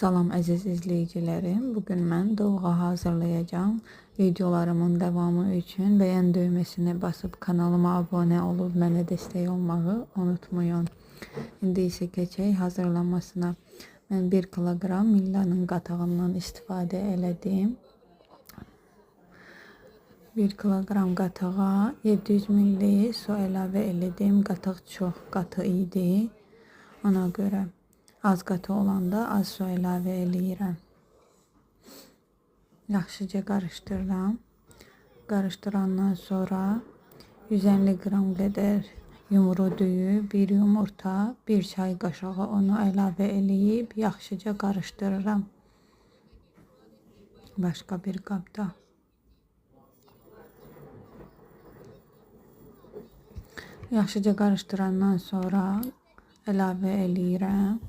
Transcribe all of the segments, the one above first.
Salam əziz izləyicilərim. Bugün mən dolğa hazırlayacağım. Videolarımın davamı üçün bəyən düyməsini basıb kanalıma abunə olub mənə dəstək olmağı unutmayın. İndi isə keçək hazırlanmasına. Mən 1 kiloqram millanın qatığından istifadə elədim. 1 kiloqram qatığa 700 ml su əlavə elədim. Qatıq çox qatı idi. Ona görə az qatı olanda az su əlavə eləyirəm. Yaxşıca qarışdırıram. Qarışdırandan sonra 150 qram qədər yumru düyü, 1 yumurta, 1 çay qaşığı onu əlavə eləyib yaxşıca qarışdırıram. Başqa bir qabda. Yaxşıca qarışdırandan sonra əlavə eləyirəm.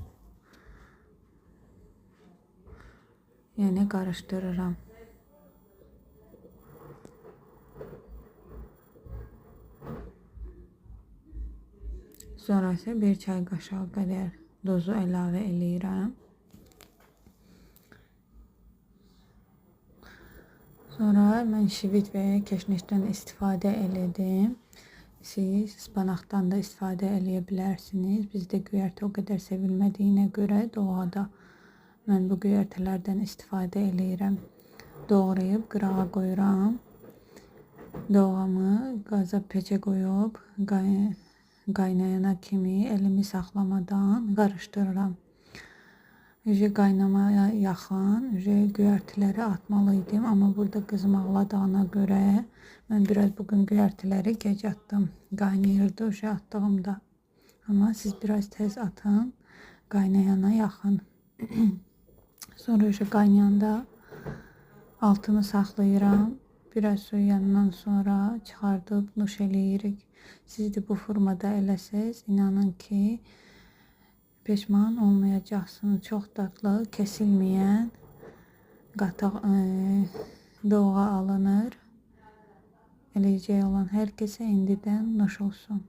Yəni qarışdırıram. Sonra isə 1 çay qaşığı qədər duzu əlavə eləyirəm. Sonra mən şivit və ya keşnişdən istifadə elədim. Siz ıspanaqdan da istifadə eləyə bilərsiniz. Bizdə göyərti o qədər sevilmədiyinə görə dolğada mən bu göyərtilərdən istifadə eləyirəm. Doğrayıb qırağa qoyuram. Dolğamı qaza peçə qoyub qaynayana kimi elimi saxlamadan qarışdırıram. Qaynamaya yaxın göyərtiləri atmalıydım, amma burada qızım ağladığına görə mən biraz bugün göyərtiləri gec atdım. Qaynayırdı atdığımda. Amma siz biraz tez atın, qaynayana yaxın. Sonra qaynayanda altını saxlayıram. Biraz soğuyandan sonra çıxardıb nuş eləyirik. Siz də bu formada eləsəz, inanın ki, peşman olmayacaqsınız. Çox dadlı, kəsilməyən qatıq dolğa alınır. Eləyəcək olan hər kəsə indidən nuş olsun.